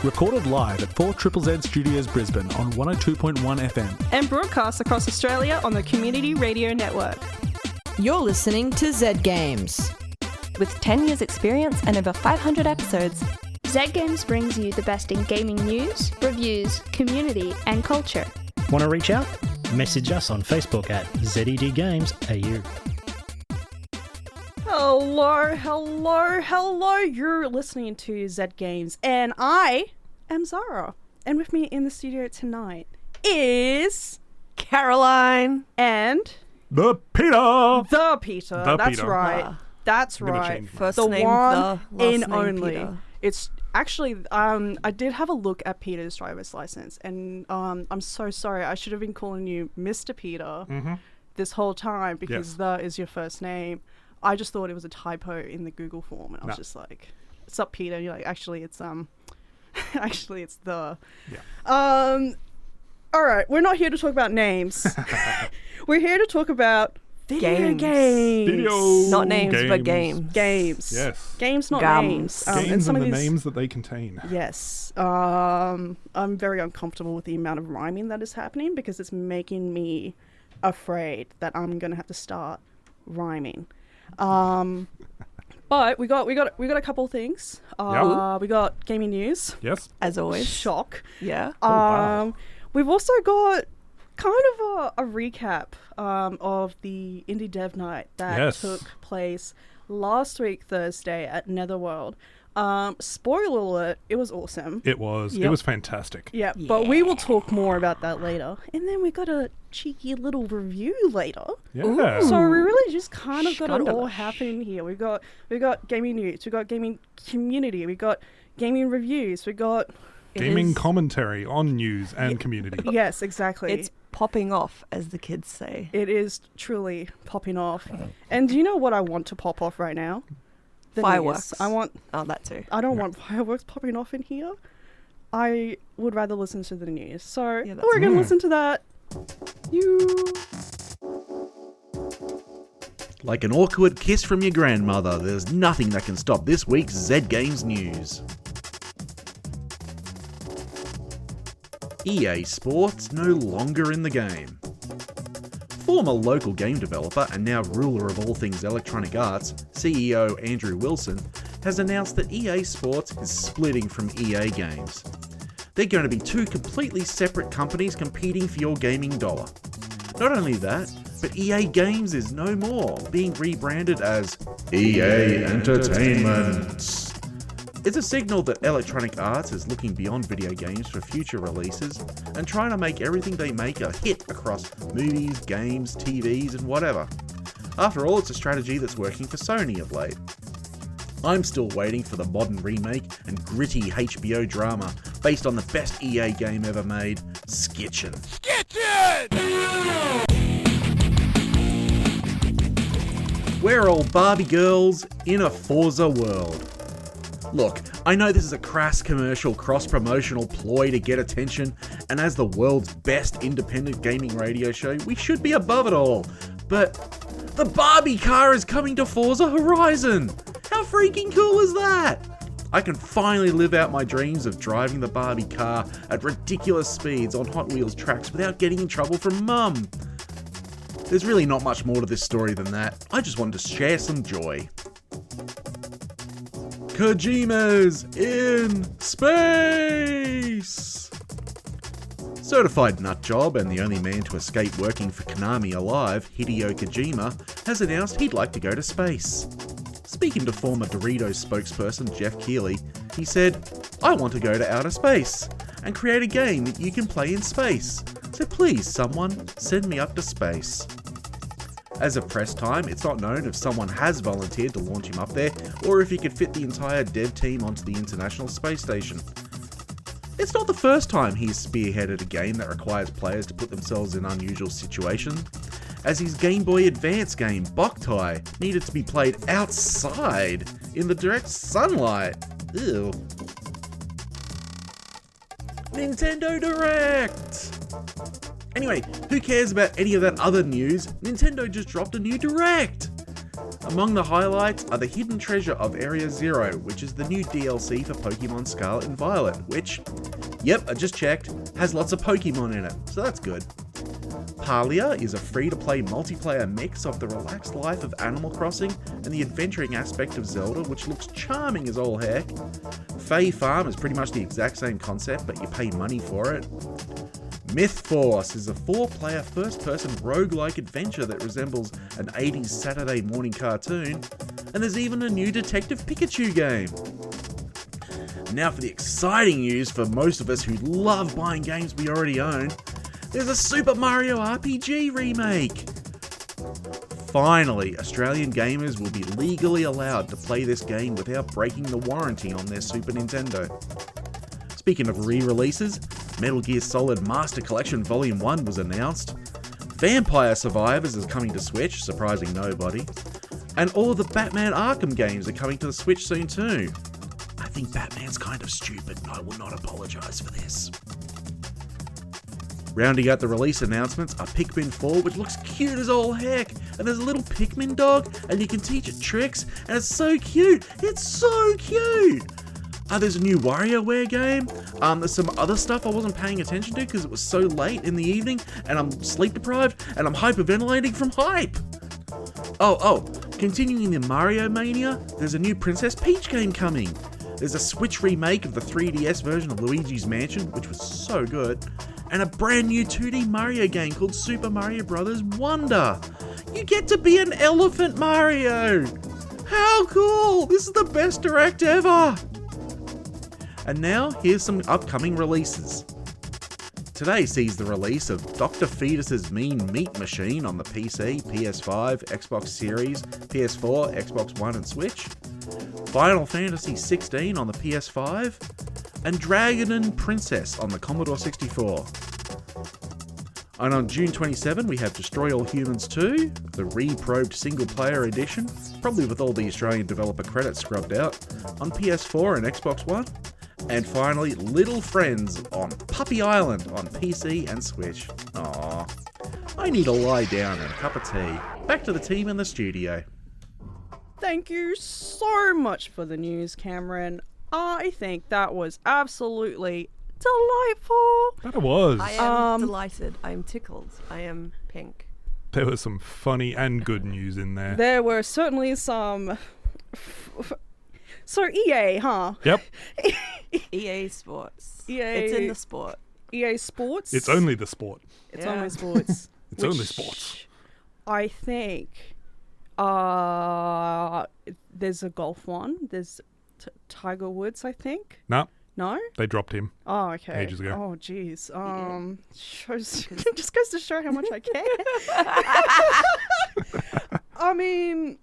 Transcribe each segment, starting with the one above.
recorded live at 4ZZZ Studios Brisbane on 102.1 FM. And broadcast across Australia on the Community Radio Network. You're listening to Z Games. With 10 years experience and over 500 episodes, Z Games brings you the best in gaming news, reviews, community and culture. Want to reach out? Message us on Facebook at ZED Games AU. Hello. You're listening to Z Games, and I am Zahra. And with me in the studio tonight is Caroline and The Peter. That's right. That's right. First the name one the, last in name only. Peter. It's actually I did have a look at Peter's driver's license, and I'm so sorry. I should have been calling you Mr. Peter this whole time because the is your first name. I just thought it was a typo in the Google form, and I was just like, "What's up, Peter?" And you're like, "Actually, it's actually it's the." Yeah. All right, we're not here to talk about names. We're here to talk about video games. Video Not names, but games. Games. Yes. Games, not Gums. names. Games some and of the these, names that they contain. Yes. I'm very uncomfortable with the amount of rhyming that is happening because it's making me afraid that I'm gonna have to start rhyming. But we got a couple things. We got gaming news. Yes. As always. Shock. Yeah. Wow. We've also got kind of a recap of the Indi Dev Night that took place last week Thursday at Netherworld. Spoiler alert, it was awesome. It was. Yep. It was fantastic. Yeah, but we will talk more about that later. And then we got a cheeky little review later. Yeah. So we really just kind of got it all Scandalous. happening here. We got gaming news, we got gaming community, we got gaming reviews, we got Gaming commentary on news and community. yes, exactly. It's popping off, as the kids say. It is truly popping off. And do you know what I want to pop off right now? The Fireworks. news. I that too. don't want fireworks popping off in here. I would rather listen to the news. So Yeah, that's we're going to listen to that. Like an awkward kiss from your grandmother, there's nothing that can stop this week's Z Games news. EA Sports no longer in the game. Former local game developer and now ruler of all things Electronic Arts, CEO Andrew Wilson, has announced that EA Sports is splitting from EA Games. They're going to be two completely separate companies competing for your gaming dollar. Not only that, but EA Games is no more, being rebranded as EA Entertainment. It's a signal that Electronic Arts is looking beyond video games for future releases and trying to make everything they make a hit across movies, games, TVs, and whatever. After all, it's a strategy that's working for Sony of late. I'm still waiting for the modern remake and gritty HBO drama based on the best EA game ever made, Skitchin'. We're all Barbie girls in a Forza world. Look, I know this is a crass commercial cross-promotional ploy to get attention, and as the world's best independent gaming radio show, we should be above it all. But the Barbie car is coming to Forza Horizon! How freaking cool is that? I can finally live out my dreams of driving the Barbie car at ridiculous speeds on Hot Wheels tracks without getting in trouble from Mum. There's really not much more to this story than that. I just wanted to share some joy. Kojima's in space! Certified nutjob and the only man to escape working for Konami alive, Hideo Kojima, has announced he'd like to go to space. Speaking to former Doritos spokesperson Jeff Keighley, he said, "I want to go to outer space and create a game that you can play in space. So please, someone, send me up to space." As of press time, it's not known if someone has volunteered to launch him up there, or if he could fit the entire dev team onto the International Space Station. It's not the first time he's spearheaded a game that requires players to put themselves in unusual situations, as his Game Boy Advance game, Boktai, needed to be played outside, in the direct sunlight. Ew. Nintendo Direct! Anyway, who cares about any of that other news? Nintendo just dropped a new Direct! Among the highlights are the hidden treasure of Area Zero, which is the new DLC for Pokemon Scarlet and Violet, which, yep, I just checked, has lots of Pokemon in it, so that's good. Palia is a free-to-play multiplayer mix of the relaxed life of Animal Crossing and the adventuring aspect of Zelda, which looks charming as all heck. Fae Farm is pretty much the exact same concept, but you pay money for it. Myth Force is a 4-player first-person roguelike adventure that resembles an 80s Saturday morning cartoon, and there's even a new Detective Pikachu game. Now for the exciting news for most of us who love buying games we already own. There's a Super Mario RPG remake! Finally, Australian gamers will be legally allowed to play this game without breaking the warranty on their Super Nintendo. Speaking of re-releases, Metal Gear Solid Master Collection Volume 1 was announced. Vampire Survivors is coming to Switch, surprising nobody. And all the Batman Arkham games are coming to the Switch soon too. I think Batman's kind of stupid and I will not apologise for this. Rounding out the release announcements are Pikmin 4, which looks cute as all heck, and there's a little Pikmin dog, and you can teach it tricks, and it's so cute! It's so cute! There's a new WarioWare game. There's some other stuff I wasn't paying attention to because it was so late in the evening, and I'm sleep deprived, and I'm hyperventilating from hype! Continuing in Mario Mania, there's a new Princess Peach game coming. There's a Switch remake of the 3DS version of Luigi's Mansion, which was so good. And a brand new 2D Mario game called Super Mario Bros. Wonder. You get to be an elephant Mario! How cool! This is the best direct ever! And now, here's some upcoming releases. Today sees the release of Dr. Fetus's Mean Meat Machine on the PC, PS5, Xbox Series, PS4, Xbox One and Switch. Final Fantasy 16 on the PS5. And Dragon and Princess on the Commodore 64. And on June 27, we have Destroy All Humans 2, the re-probed single-player edition, probably with all the Australian developer credits scrubbed out, on PS4 and Xbox One. And finally, Little Friends on Puppy Island on PC and Switch. Aww. I need to lie down and a cup of tea. Back to the team in the studio. Thank you so much for the news, Cameron. I think that was absolutely delightful. That it was. I am delighted. I am tickled. I am pink. There was some funny and good news in there. There were certainly some... So EA, huh? Yep. EA Sports. EA... It's in the sport. EA Sports? It's only the sport. It's only sports. It's only sports. I think there's a golf one. There's Tiger Woods, I think. No. No? They dropped him. Oh, okay. Ages ago. Oh, jeez. Just goes to show how much I care. I mean,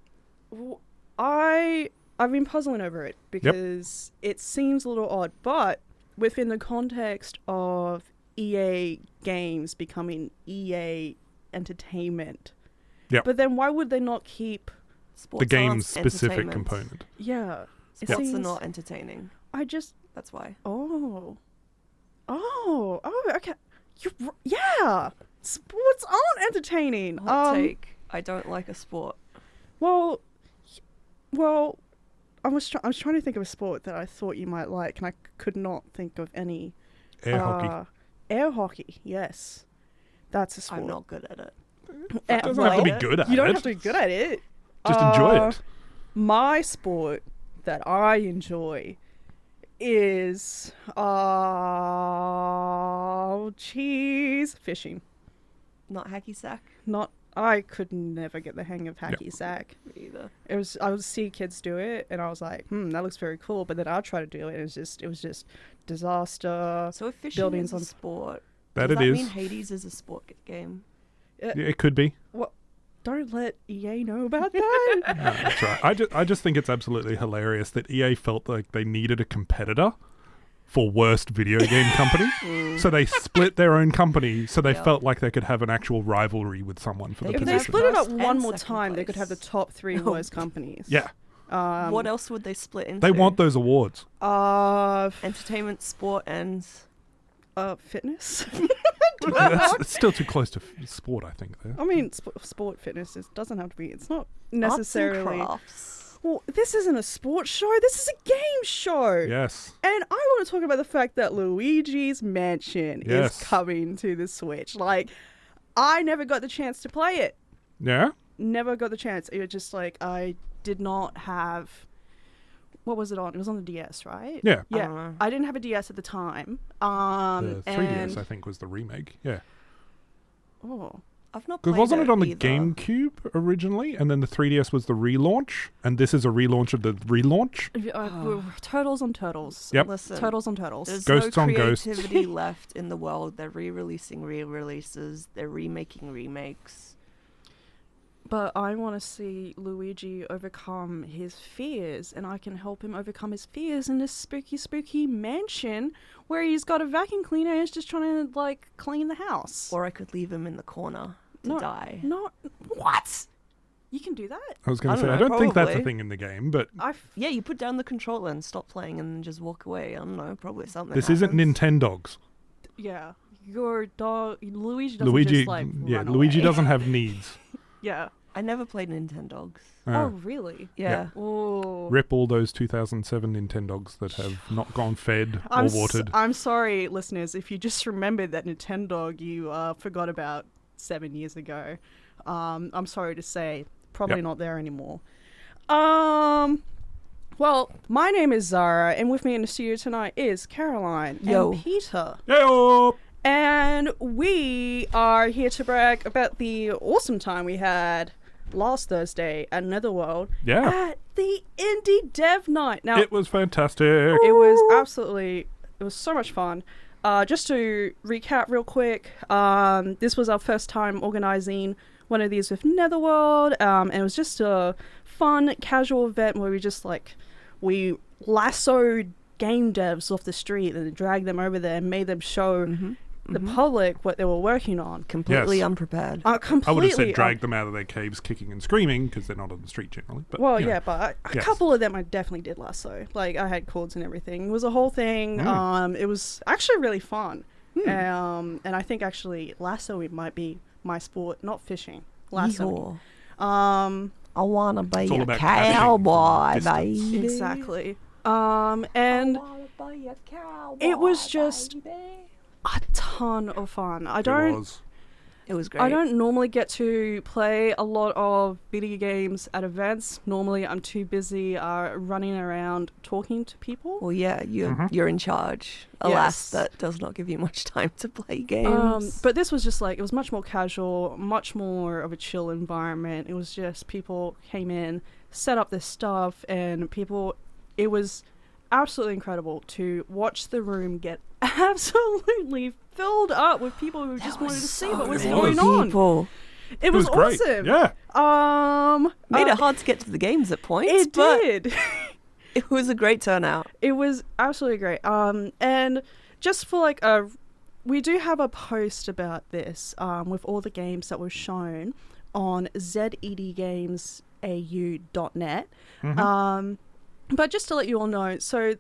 I've been puzzling over it because it seems a little odd, but within the context of EA games becoming EA Entertainment. Yep. But then why would they not keep Sports the game's aren't specific entertainment. component. Yeah. Sports are not entertaining. That's why. Oh, okay. Yeah. Sports aren't entertaining. Hot take. I don't like a sport. Well, I was trying to think of a sport that I thought you might like, and I could not think of any. Air hockey. Air hockey, yes. That's a sport. I'm not good at it. It doesn't have to be good at it. You don't have to be good at it. Just enjoy it. My sport that I enjoy is fishing. Not hacky sack. I could never get the hang of hacky sack. Me either. I would see kids do it, and I was like, that looks very cool. But then I'd try to do it, and it was just disaster. So if fishing buildings is a sport, that does it that is. mean Hades is a sport game? It could be. What? Don't let EA know about that. No, that's right. I just think it's absolutely hilarious that EA felt like they needed a competitor for worst video game company. So they split their own company so they felt like they could have an actual rivalry with someone for the If position. they split it up First one and more second time, they could have the top 3 worst companies. Yeah. What else would they split into? They want those awards. Entertainment, sport, and... fitness. It's still too close to sport, I think. There. I mean, sport fitness doesn't have to be. It's not necessarily. Arts and crafts. Well, this isn't a sports show. This is a game show. Yes. And I want to talk about the fact that Luigi's Mansion is coming to the Switch. Like, I never got the chance to play it. Yeah? Never got the chance. It was just like, I did not have... What was it on? It was on the DS, right? Yeah. Yeah. I didn't have a DS at the time. The 3DS, I think, was the remake. Yeah. Oh. I've not Because played wasn't it on the either. GameCube originally? And then the 3DS was the relaunch? And this is a relaunch of the relaunch? Turtles on turtles. Yep. Listen, Turtles on turtles. there's Ghosts no on ghosts. creativity left in the world. They're re-releasing re-releases. They're remaking remakes. But I want to see Luigi overcome his fears, and I can help him overcome his fears in this spooky, spooky mansion where he's got a vacuum cleaner and is just trying to, like, clean the house. Or I could leave him in the corner to die. Not what? You can do that? I was going to say, I I don't don't know, think that's a probably. thing in the game, but Yeah, you put down the controller and stop playing and then just walk away. I don't know, probably something this isn't happens. Nintendogs. Yeah. Your dog, Luigi doesn't Luigi, just, like, run Luigi away. doesn't have needs. Yeah. I never played Nintendogs. Oh, really? Yeah. Oh. Rip all those 2007 Nintendogs that have not gone fed or watered. I'm sorry, listeners, if you just remembered that Nintendog you forgot about 7 years ago. I'm sorry to say, probably not there anymore. Well, my name is Zahra, and with me in the studio tonight is Caroline Yo. and Peter. Yo! And we are here to brag about the awesome time we had last Thursday at Netherworld at the Indi Dev Night. Now, It was fantastic. it was so much fun. Just to recap real quick, this was our first time organizing one of these with Netherworld, and it was just a fun, casual event where we lassoed game devs off the street and dragged them over there and made them show the public what they were working on. Completely Yes. unprepared. Completely. I would have said drag them out of their caves kicking and screaming because they're not on the street generally. But, Well, you know. yeah, but a couple of them I definitely did lasso. Like, I had cords and everything. It was a whole thing. It was actually really fun. And I think actually lassoing might be my sport, not fishing. Lassoing. Yeehaw. I want to be all a about catching cowboy, distance. baby. Exactly. And it was just a ton of fun. It was great. I don't normally get to play a lot of video games at events. Normally, I'm too busy running around talking to people. Well, yeah, you're in charge. Alas, that does not give you much time to play games. But this was just it was much more casual, much more of a chill environment. It was just people came in, set up this stuff, and it was absolutely incredible to watch the room get absolutely filled up with people who just wanted to see what was going on. People. It was great. awesome. Yeah. Made it hard to get to the games at points. It but did. It was a great turnout. It was absolutely great. And just for we do have a post about this with all the games that were shown on zedgamesau.net. But just to let you all know, so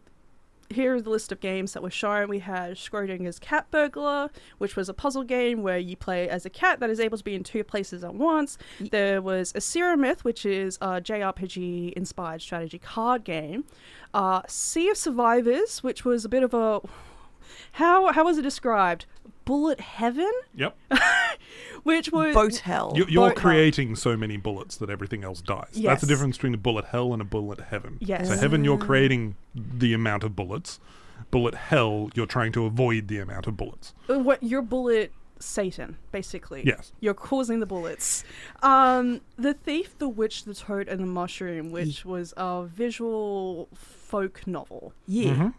here are the list of games that were shown. We had Schrodinger's Cat Burglar, which was a puzzle game where you play as a cat that is able to be in two places at once. There was Assyria Myth, which is a JRPG-inspired strategy card game. Sea of Survivors, which was a bit of a... How was it described? Bullet Heaven? Yep. Which was... Boat hell. You're creating so many bullets that everything else dies. Yes. That's the difference between a bullet hell and a bullet heaven. Yes. So heaven, you're creating the amount of bullets. Bullet hell, you're trying to avoid the amount of bullets. What you're bullet Satan, basically. Yes. You're causing the bullets. The Thief, the Witch, the Toad, and the Mushroom, which was a visual folk novel. Yeah.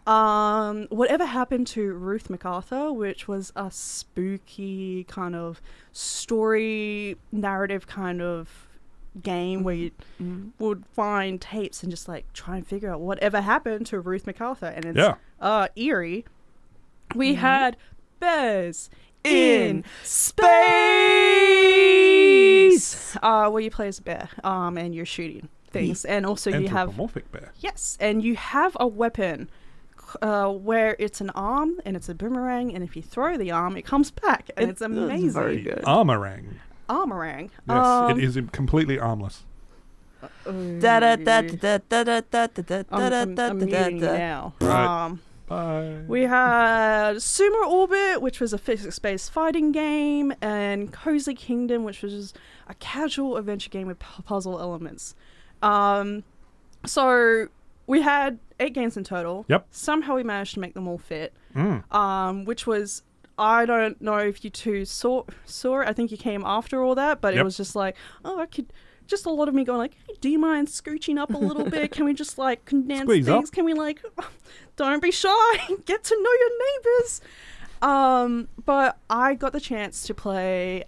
Whatever Happened to Ruth MacArthur, which was a spooky kind of story narrative kind of game where you would find tapes and just try and figure out whatever happened to Ruth MacArthur, and it's eerie. We had Bears in Space, where you play as a bear, and you're shooting things, and also you have Anthropomorphic bear. and you have a weapon where it's an arm and it's a boomerang, and if you throw the arm, it comes back, and it's amazing. Very good. Armorang. Armorang. Yes, it is completely armless. I'm muting you now. Right. Bye. We had Sumo Orbit, which was a physics-based fighting game, and Cozy Kingdom, which was a casual adventure game with puzzle elements. So we had 8 games in total. Yep. Somehow we managed to make them all fit. Which was, I don't know if you two saw it. I think you came after all that, but it was just like, just a lot of me going like, hey, do you mind scooching up a little bit? Can we just like condense Squeeze things? up. Can we like, don't be shy, get to know your neighbors. But I got the chance to play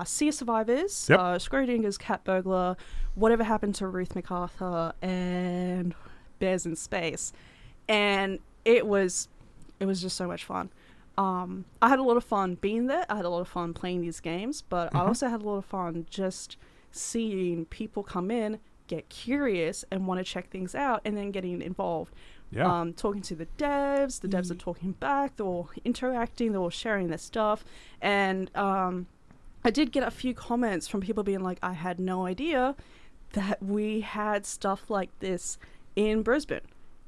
Sea of Survivors, Schrödinger's Cat Burglar, Whatever Happened to Ruth MacArthur, and Bears in Space. And it was just so much fun. I had a lot of fun being there. I had a lot of fun playing these games, but I also had a lot of fun just seeing people come in, get curious, and want to check things out, and then getting involved. Talking to the devs are talking back, they're all interacting, they're all sharing their stuff. And I did get a few comments from people being like, I had no idea that we had stuff like this in Brisbane.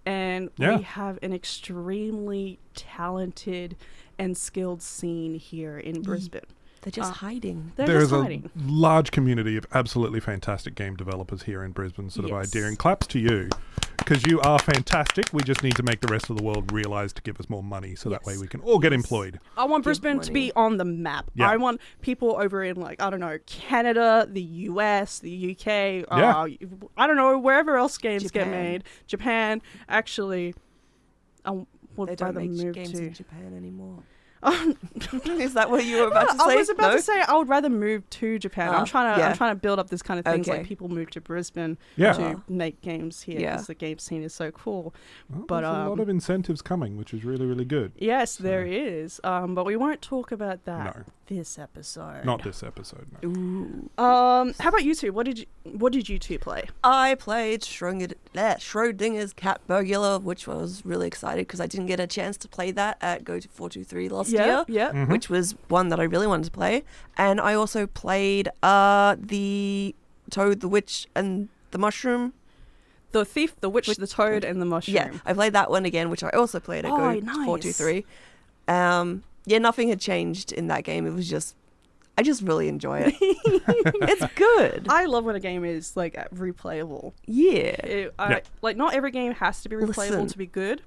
And we have an extremely talented and skilled scene here in Brisbane. They're just hiding. There's a large community of absolutely fantastic game developers here in Brisbane, sort of idea. And claps to you, because you are fantastic. We just need to make the rest of the world realise to give us more money, so that way we can all get employed. I want Brisbane to be on the map. I want people over in, like, I don't know, Canada, the US, the UK, I don't know, wherever else games get made. Japan, actually, I would they don't rather make move games to in Japan anymore. Is that what you were about to say? I was about to say I would rather move to Japan. I'm trying to build up this kind of things, like people move to Brisbane to make games here because the game scene is so cool. Well, but there's a lot of incentives coming, which is really, really good. Yes, there is. But we won't talk about that this episode. Not this episode. No. Ooh. How about you two? What did you two play? I played Schrödinger's Cat Burglar, which I was really excited because I didn't get a chance to play that at Go to 423 last year, which was one that I really wanted to play. And I also played the Toad, the Witch, and the Mushroom. The Thief, the Witch, the Toad, and the Mushroom. Yeah, I played that one again, which I also played at Go to 423. Nothing had changed in that game. It was just, I just really enjoy it. It's good. I love when a game is like replayable. Yeah. Like, not every game has to be replayable to be good.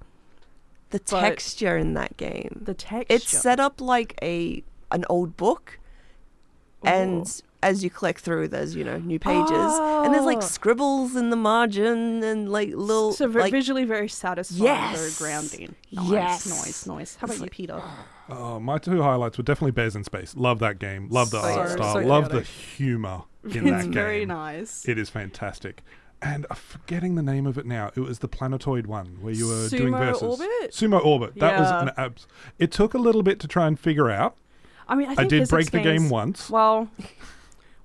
The texture in that game. The texture. It's set up like an old book. And as you click through, there's, new pages. And there's like scribbles in the margin and like little... So visually very satisfying, very grounding. Nice. Nice. How about you, Peter? My two highlights were definitely Bears in Space. Love that game. Love the art style. Love the humour in that game. It's very nice. It is fantastic. And I'm forgetting the name of it now. It was the Planetoid one where you were doing versus. Sumo Orbit. That was an it took a little bit to try and figure out. I mean, I did break the game once. Well,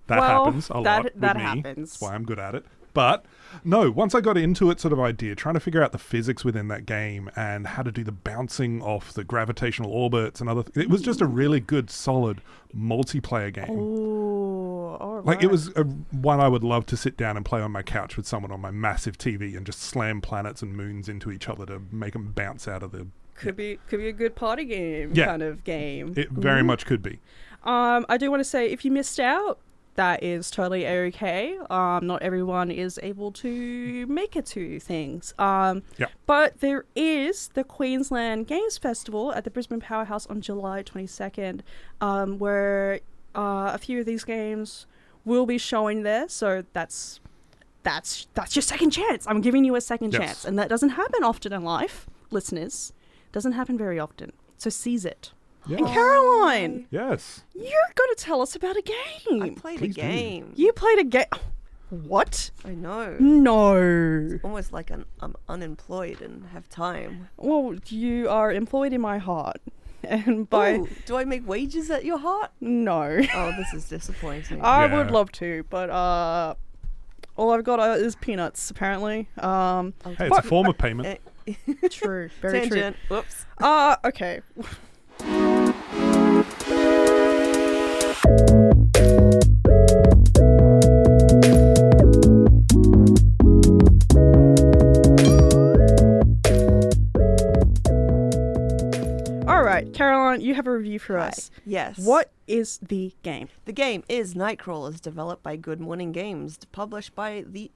that happens a lot with that me. happens. That's why I'm good at it. But no, once I got into it sort of idea, trying to figure out the physics within that game and how to do the bouncing off the gravitational orbits and other it was just a really good, solid multiplayer game. Oh, all right. Like, it was one I would love to sit down and play on my couch with someone on my massive TV and just slam planets and moons into each other to make them bounce out of the... Could be a good party game kind of game. It very much could be. I do want to say, if you missed out, that is totally okay. Not everyone is able to make it to things. But there is the Queensland Games Festival at the Brisbane Powerhouse on July 22nd, where a few of these games will be showing there. So that's your second chance. I'm giving you a second chance. And that doesn't happen often in life, listeners. Doesn't happen very often. So seize it. Yeah. And Caroline. Yes. You're going to tell us about a game. I played a game. You played a game. What? I know. No. It's almost like I'm unemployed and have time. Well, you are employed in my heart. And do I make wages at your heart? No. Oh, this is disappointing. I would love to, but all I've got is peanuts, apparently. Hey, it's a form of payment. True. Very Tangent. Whoops. Okay. All right, Caroline, you have a review for us. Yes. What is the game? The game is Nightcrawlers, developed by Good Morning Games, published by the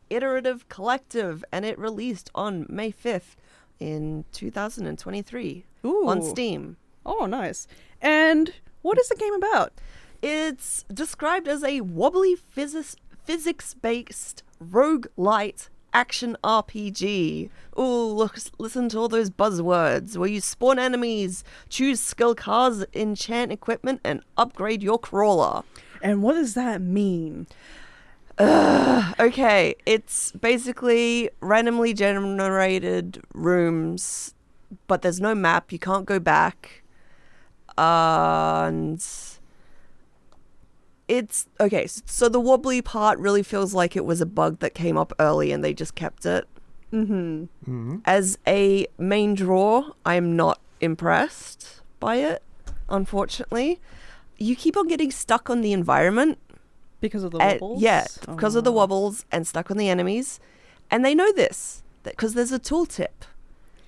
Iterative Collective, and it released on May 5th in 2023 on Steam. Oh, nice. And what is the game about? It's described as a wobbly physics-based roguelite action RPG. Ooh, look, listen to all those buzzwords, where you spawn enemies, choose skill cards, enchant equipment, and upgrade your crawler. And what does that mean? Okay, it's basically randomly generated rooms, but there's no map, you can't go back. And it's okay, so the wobbly part really feels like it was a bug that came up early and they just kept it. As a main draw, I'm not impressed by it, unfortunately. You keep on getting stuck on the environment. Because of the wobbles? Yeah, because of the wobbles and stuck on the enemies. And they know this, because there's a tooltip.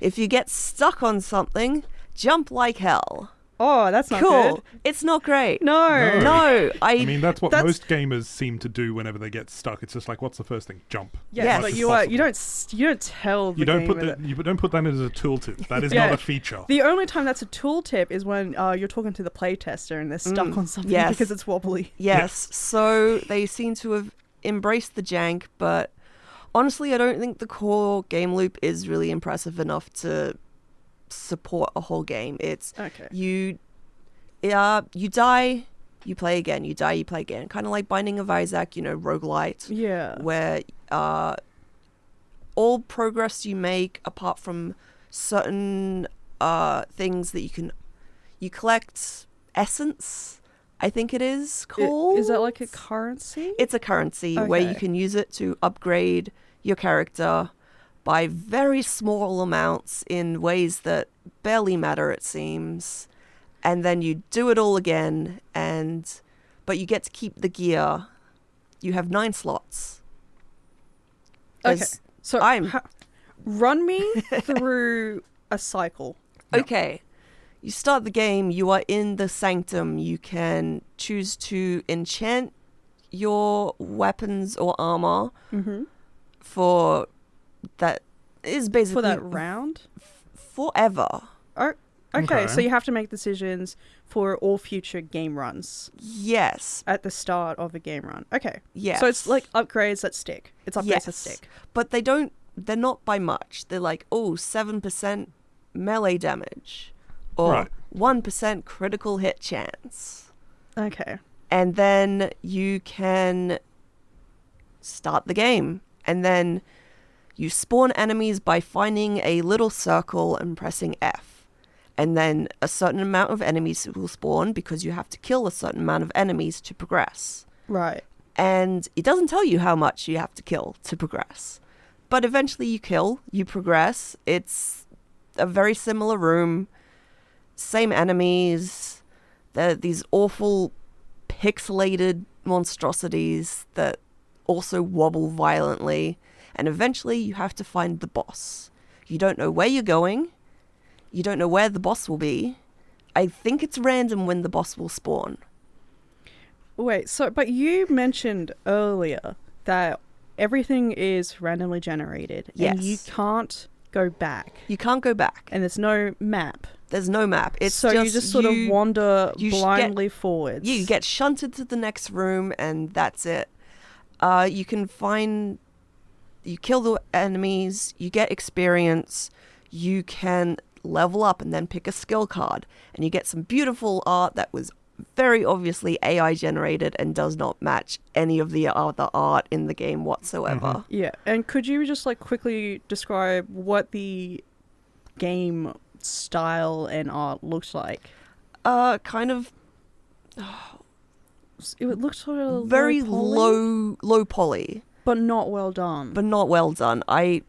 If you get stuck on something, jump like hell. Oh, that's not cool. good. It's not great. No. I mean, that's what most gamers seem to do whenever they get stuck. It's just like, what's the first thing? Jump. Yes, but you don't tell the you don't game you don't put that as a tooltip. That is not a feature. The only time that's a tooltip is when you're talking to the playtester and they're stuck on something because it's wobbly. Yes. So they seem to have embraced the jank, but honestly, I don't think the core game loop is really impressive enough to support a whole game. It's you die, you play again, you die, you play again, kind of like Binding of Isaac, roguelite, where all progress you make, apart from certain things that you collect essence, I think it is called. Is that like a currency? It's a currency where you can use it to upgrade your character by very small amounts in ways that barely matter, it seems. And then you do it all again, but you get to keep the gear. You have 9 slots. Okay, so run me through a cycle. Okay, you start the game, you are in the sanctum. You can choose to enchant your weapons or armor for... That is basically... For that round? Forever. Okay, so you have to make decisions for all future game runs. Yes. At the start of a game run. Okay. Yes. So it's like upgrades that stick. It's upgrades that stick. But they're not by much. They're like, 7% melee damage. Or 1% critical hit chance. Okay. And then you can start the game. And then... You spawn enemies by finding a little circle and pressing F. And then a certain amount of enemies will spawn because you have to kill a certain amount of enemies to progress. Right. And it doesn't tell you how much you have to kill to progress. But eventually you progress. It's a very similar room. Same enemies. They're these awful pixelated monstrosities that also wobble violently. And eventually you have to find the boss. You don't know where you're going. You don't know where the boss will be. I think it's random when the boss will spawn. Wait, but you mentioned earlier that everything is randomly generated. Yes. And you can't go back. You can't go back. And there's no map. There's no map. It's so you just sort of wander blindly forwards. You get shunted to the next room and that's it. You can find... You kill the enemies, you get experience, you can level up and then pick a skill card. And you get some beautiful art that was very obviously AI generated and does not match any of the other art in the game whatsoever. Yeah, and could you just quickly describe what the game style and art looks like? Kind of... It looks sort of very low poly. But not well done. I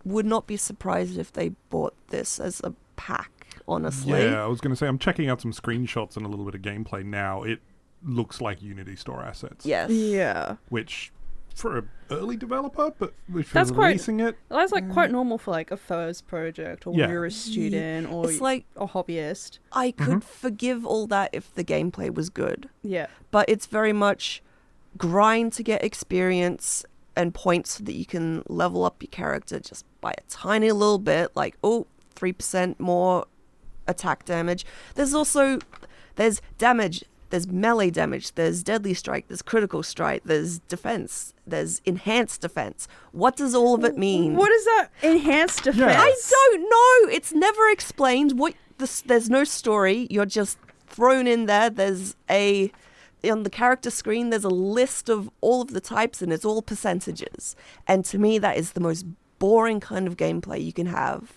would not be surprised if they bought this as a pack, honestly. Yeah, I was going to say, I'm checking out some screenshots and a little bit of gameplay now. It looks like Unity store assets. Yes. Yeah. Which, for an early developer, but if That's you're releasing it... That's like quite normal for like a first project, or when you're a student, or it's like a hobbyist. I could forgive all that if the gameplay was good. Yeah. But it's very much grind to get experience and points so that you can level up your character just by a tiny little bit, like 3% more attack damage. There's damage, there's melee damage, there's deadly strike, there's critical strike, there's defense, there's enhanced defense. What does all of it mean? What is that enhanced defense? Yeah. I don't know. It's never explained. There's no story. You're just thrown in there. On the character screen, there's a list of all of the types, and it's all percentages. And to me, that is the most boring kind of gameplay you can have.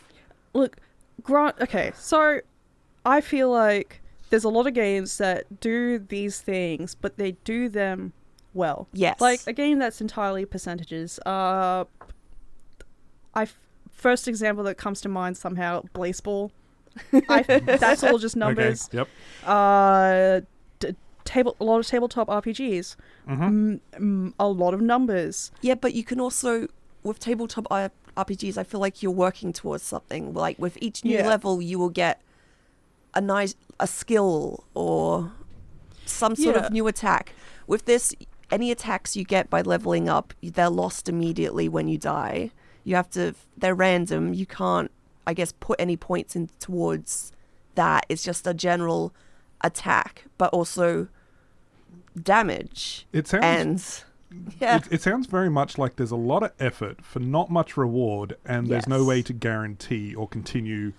Look, okay, so I feel like there's a lot of games that do these things, but they do them well. Yes. Like a game that's entirely percentages. First example that comes to mind somehow, Baseball. That's all just numbers. Okay. Yep. A lot of tabletop RPGs. A lot of numbers. Yeah, but you can also, with tabletop RPGs, I feel like you're working towards something. Like with each new level, you will get a skill or some sort of new attack. With this, any attacks you get by leveling up, they're lost immediately when you die. They're random. You can't, I guess, put any points in towards that. It's just a general attack, but also damage. It sounds it sounds very much like there's a lot of effort for not much reward, and there's no way to guarantee or continue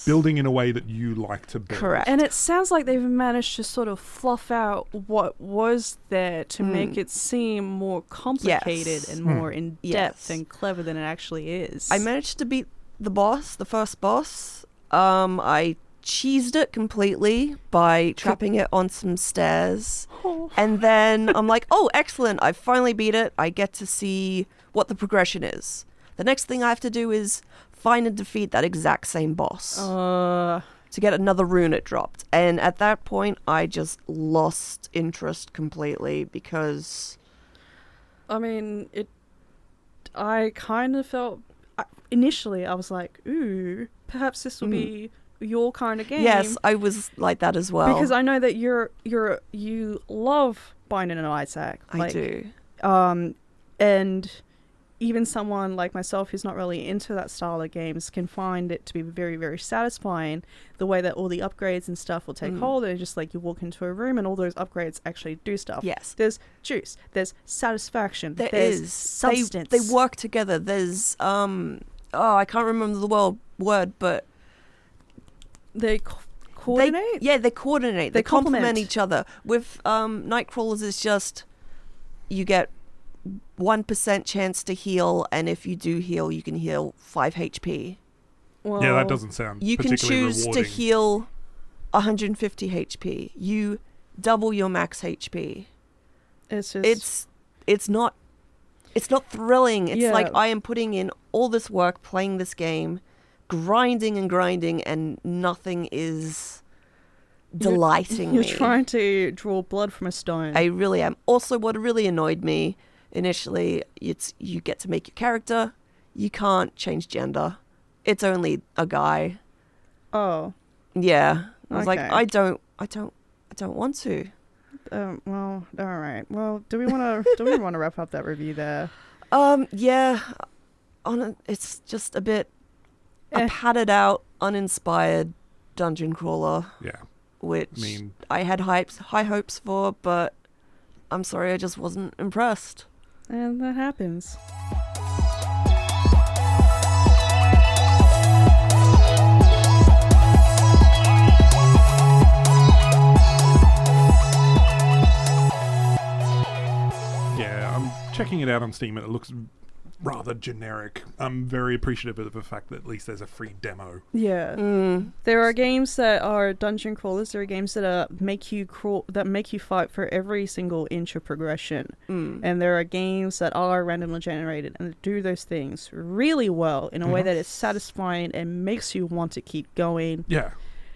building in a way that you like to build. Correct. And it sounds like they've managed to sort of fluff out what was there to make it seem more complicated and more in-depth and clever than it actually is. I managed to beat the first boss. I cheesed it completely by trapping it on some stairs. And then I'm like, oh, excellent. I finally beat it. I get to see what the progression is. The next thing I have to do is find and defeat that exact same boss to get another rune it dropped. And at that point, I just lost interest completely because... I mean, I kind of felt... Initially, I was like, ooh, perhaps this will be your kind of game. Yes, I was like that as well. Because I know that you love Binding of Isaac. I do. And even someone like myself who's not really into that style of games can find it to be very, very satisfying, the way that all the upgrades and stuff will take hold, and just like you walk into a room and all those upgrades actually do stuff. Yes. There's juice, there's satisfaction, there's substance. They work together. There's I can't remember the word, but they coordinate? They coordinate. They complement each other. With Nightcrawlers, it's just you get 1% chance to heal, and if you do heal, you can heal 5 HP. Well, yeah, that doesn't sound You can choose rewarding. to heal 150 HP. You double your max HP. It's just... It's not thrilling. It's like I am putting in all this work playing this game, grinding, and nothing is delighting me. You're trying to draw blood from a stone. I really am. Also, what really annoyed me initially, you get to make your character. You can't change gender. It's only a guy. Oh. Yeah. I was like, Okay. I don't want to. Well, all right. Well, do we want to wrap up that review there? Yeah. It's just a bit a padded out, uninspired dungeon crawler. Yeah. Which I had high hopes for, but I'm sorry, I just wasn't impressed. And that happens. Yeah, I'm checking it out on Steam and it looks rather generic. I'm very appreciative of the fact that at least there's a free demo. Yeah. There are games that are dungeon crawlers. There are games that make you fight for every single inch of progression. And there are games that are randomly generated and do those things really well in a way that is satisfying and makes you want to keep going. Yeah.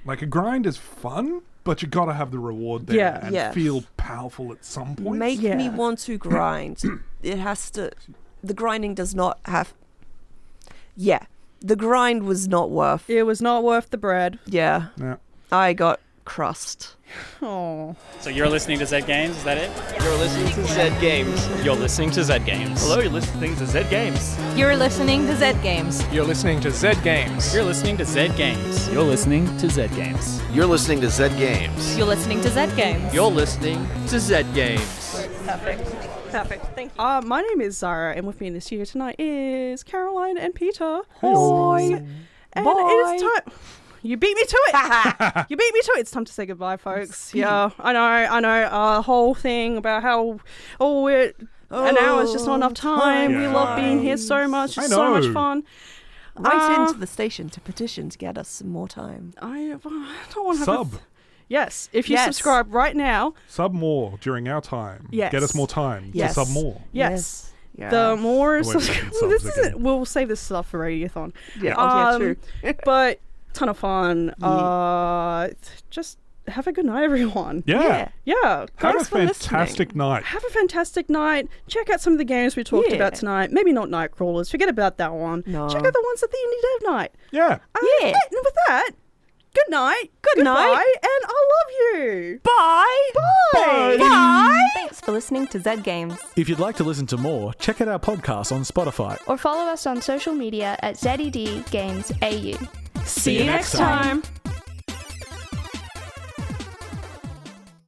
Like a grind is fun, but you got to have the reward there and feel powerful at some point. Make me want to grind. It has to... The grinding does not have... Yeah. The grind was not worth... It was not worth the bread. Yeah. I got crust. Oh. So you're listening to Zed Games, is that it? You're listening to Zed Games. You're listening to Zed Games. Hello, you're listening to Zed Games. You're listening to Zed Games. You're listening to Zed Games. You're listening to Zed Games. You're listening to Zed Games. You're listening to Zed Games. You're listening to Zed Games. You're listening to Zed Games. Perfect. Thank you. My name is Zahra, and with me in the studio tonight is Caroline and Peter. Hi. And it is time... You beat me to it. You beat me to it. It's time to say goodbye, folks. Yeah, I know. A whole thing about how an hour is just not enough time. We love being here so much. It's so much fun. Write into the station to petition to get us some more time. I don't want to sub. Yes, if you subscribe right now. Sub more during our time. Yes. Get us more time to sub more. Yes. The more subscribers. We'll save this stuff for Radiothon. Yeah, true. But ton of fun. Just have a good night, everyone. Yeah. Have a fantastic night. Have a fantastic night. Check out some of the games we talked about tonight. Maybe not Night Crawlers. Forget about that one. No. Check out the ones at the Indie Dev Night. Yeah. And with that, good night. Goodbye, and I love you. Bye. Bye. Thanks for listening to Zed Games. If you'd like to listen to more, check out our podcast on Spotify. Or follow us on social media at ZED Games AU. See you next time.